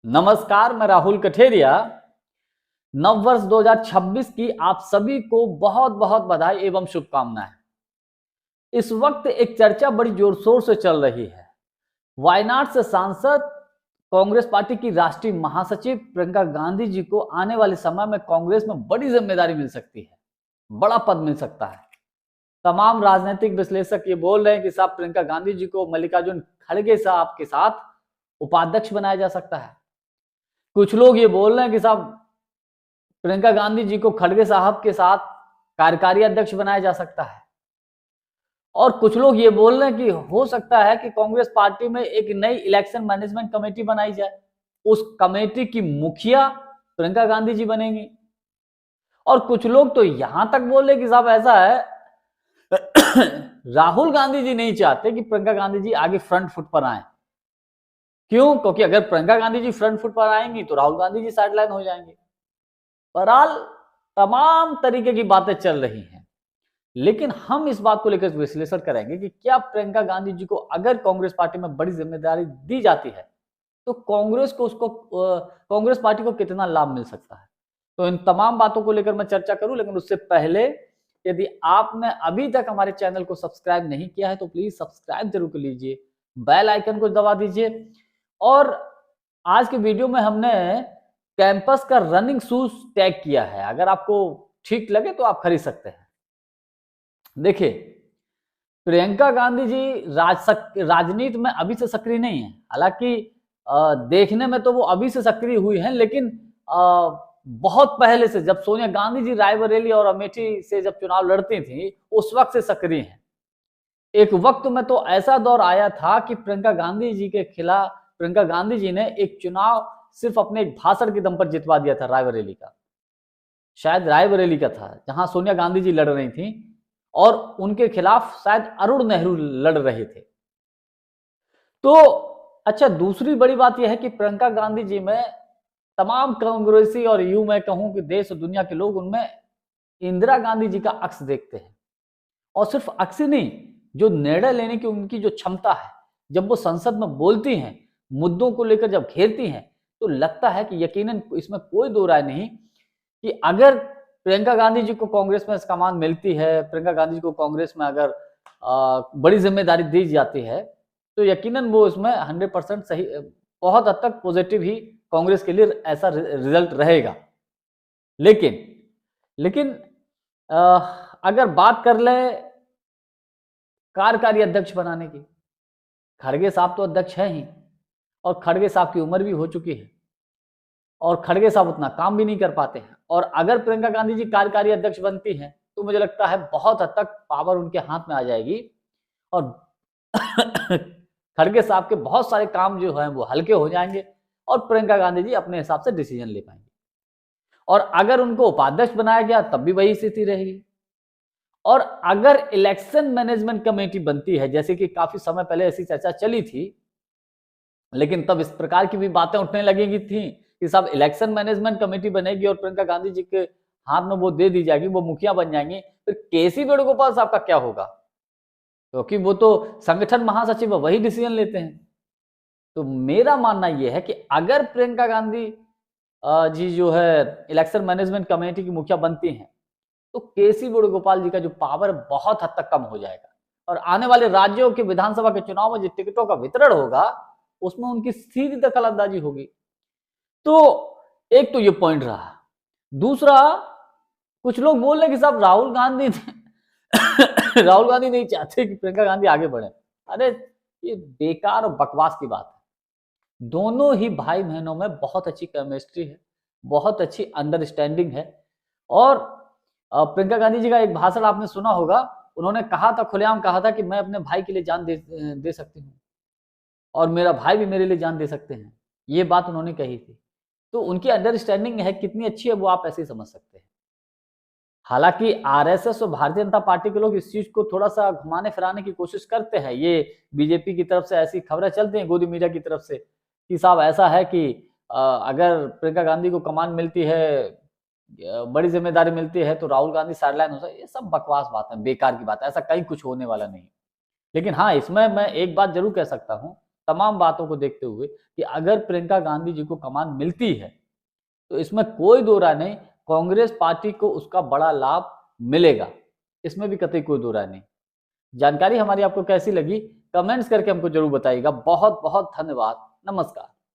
नमस्कार, मैं राहुल कठेरिया। नववर्ष 2026 की आप सभी को बहुत बहुत बधाई एवं शुभकामनाएं। इस वक्त एक चर्चा बड़ी जोर शोर से चल रही है। वायनाड से सांसद कांग्रेस पार्टी की राष्ट्रीय महासचिव प्रियंका गांधी जी को आने वाले समय में कांग्रेस में बड़ी जिम्मेदारी मिल सकती है, बड़ा पद मिल सकता है। तमाम राजनीतिक विश्लेषक ये बोल रहे हैं कि साहब प्रियंका गांधी जी को मल्लिकार्जुन खड़गे साहब के साथ उपाध्यक्ष बनाया जा सकता है। कुछ लोग ये बोल रहे हैं कि साहब प्रियंका गांधी जी को खड़गे साहब के साथ कार्यकारी अध्यक्ष बनाया जा सकता है। और कुछ लोग ये बोल रहे हैं कि हो सकता है कि कांग्रेस पार्टी में एक नई इलेक्शन मैनेजमेंट कमेटी बनाई जाए, उस कमेटी की मुखिया प्रियंका गांधी जी बनेंगी। और कुछ लोग तो यहां तक बोले कि साहब ऐसा है राहुल गांधी जी नहीं चाहते कि प्रियंका गांधी जी आगे फ्रंट फुट पर आए। क्यों? क्योंकि अगर प्रियंका गांधी जी फ्रंट फुट पर आएंगी तो राहुल गांधी जी साइडलाइन हो जाएंगे। बहरहाल तमाम तरीके की बातें चल रही हैं, लेकिन हम इस बात को लेकर विश्लेषण करेंगे कि क्या प्रियंका गांधी जी को अगर कांग्रेस पार्टी में बड़ी जिम्मेदारी दी जाती है तो कांग्रेस पार्टी को कितना लाभ मिल सकता है। तो इन तमाम बातों को लेकर मैं चर्चा करूं, लेकिन उससे पहले यदि आपने अभी तक हमारे चैनल को सब्सक्राइब नहीं किया है तो प्लीज सब्सक्राइब जरूर कर लीजिए, बेल आइकन को दबा दीजिए। और आज के वीडियो में हमने कैंपस का रनिंग शूज टैग किया है, अगर आपको ठीक लगे तो आप खरीद सकते हैं। देखिए, प्रियंका गांधी जी राजनीति में अभी से सक्रिय नहीं है। हालांकि देखने में तो वो अभी से सक्रिय हुई हैं, लेकिन बहुत पहले से, जब सोनिया गांधी जी रायबरेली और अमेठी से जब चुनाव लड़ती थी उस वक्त से सक्रिय हैं। एक वक्त में तो ऐसा दौर आया था कि प्रियंका गांधी जी के खिलाफ प्रियंका गांधी जी ने एक चुनाव सिर्फ अपने एक भाषण के दम पर जितवा दिया था। रायबरेली का, शायद रायबरेली का था, जहां सोनिया गांधी जी लड़ रही थी और उनके खिलाफ शायद अरुण नेहरू लड़ रहे थे। तो अच्छा, दूसरी बड़ी बात यह है कि प्रियंका गांधी जी में तमाम कांग्रेसी और यूं मैं कहूं कि देश और दुनिया के लोग उनमें इंदिरा गांधी जी का अक्स देखते हैं। और सिर्फ अक्स ही नहीं, जो निर्णय लेने की उनकी जो क्षमता है, जब वो संसद में बोलती हैं, मुद्दों को लेकर जब घेरती हैं, तो लगता है कि यकीनन इसमें कोई दो राय नहीं कि अगर प्रियंका गांधी जी को कांग्रेस में कमान मिलती है, प्रियंका गांधी जी को कांग्रेस में अगर बड़ी जिम्मेदारी दी जाती है तो यकीनन वो इसमें 100% सही, बहुत हद तक पॉजिटिव ही कांग्रेस के लिए ऐसा रिजल्ट रहेगा। लेकिन लेकिन अगर बात कर ले कार्यकारी अध्यक्ष बनाने की, खड़गे साहब तो अध्यक्ष हैं ही, और खड़गे साहब की उम्र भी हो चुकी है और खड़गे साहब उतना काम भी नहीं कर पाते हैं। और अगर प्रियंका गांधी जी कार्यकारी अध्यक्ष बनती हैं तो मुझे लगता है बहुत हद तक पावर उनके हाथ में आ जाएगी और खड़गे साहब के बहुत सारे काम जो हैं वो हल्के हो जाएंगे और प्रियंका गांधी जी अपने हिसाब से डिसीजन ले पाएंगे। और अगर उनको उपाध्यक्ष बनाया गया तब भी वही स्थिति रहेगी। और अगर इलेक्शन मैनेजमेंट कमेटी बनती है, जैसे कि काफी समय पहले ऐसी चर्चा चली थी, लेकिन तब इस प्रकार की भी बातें उठने लगेगी थी कि साहब इलेक्शन मैनेजमेंट कमेटी बनेगी और प्रियंका गांधी जी के हाथ में वो दे दी जाएगी, वो मुखिया बन जाएंगी, फिर केसी वेणुगोपाल साहब का क्या होगा? क्योंकि वो तो संगठन महासचिव है, वही डिसीजन लेते हैं। तो मेरा मानना यह है कि अगर प्रियंका गांधी जी जो है इलेक्शन मैनेजमेंट कमेटी की मुखिया बनती हैं तो केसी वेणुगोपाल जी का जो पावर बहुत हद तक कम हो जाएगा और आने वाले राज्यों के विधानसभा के चुनाव में जो टिकटों का वितरण होगा उसमें उनकी सीधी दखल अंदाजी होगी। तो एक तो ये पॉइंट रहा। दूसरा, कुछ लोग बोल रहे कि साहब राहुल गांधी राहुल गांधी नहीं चाहते कि प्रियंका गांधी आगे बढ़े। अरे ये बेकार और बकवास की बात है। दोनों ही भाई बहनों में बहुत अच्छी केमिस्ट्री है, बहुत अच्छी अंडरस्टैंडिंग है। और प्रियंका गांधी जी का एक भाषण आपने सुना होगा, उन्होंने कहा था, खुलेआम कहा था कि मैं अपने भाई के लिए जान दे सकती हूँ और मेरा भाई भी मेरे लिए जान दे सकते हैं। ये बात उन्होंने कही थी। तो उनकी अंडरस्टैंडिंग है कितनी अच्छी है वो आप ऐसे ही समझ सकते हैं। हालांकि आरएसएस और भारतीय जनता पार्टी के लोग इस चीज को थोड़ा सा घुमाने फिराने की कोशिश करते हैं। ये बीजेपी की तरफ से ऐसी खबरें चलती हैं, गोदी मीडिया की तरफ से, कि साहब ऐसा है कि अगर प्रियंका गांधी को कमान मिलती है, बड़ी जिम्मेदारी मिलती है तो राहुल गांधी साइडलाइन हो सकते। ये सब बकवास बात है, बेकार की बात है, ऐसा कहीं कुछ होने वाला नहीं। लेकिन हाँ, इसमें मैं एक बात जरूर कह सकता हूँ तमाम बातों को देखते हुए कि अगर प्रियंका गांधी जी को कमान मिलती है तो इसमें कोई दो राय नहीं, कांग्रेस पार्टी को उसका बड़ा लाभ मिलेगा, इसमें भी कतई कोई दो राय नहीं। जानकारी हमारी आपको कैसी लगी कमेंट्स करके हमको जरूर बताइएगा। बहुत बहुत धन्यवाद। नमस्कार।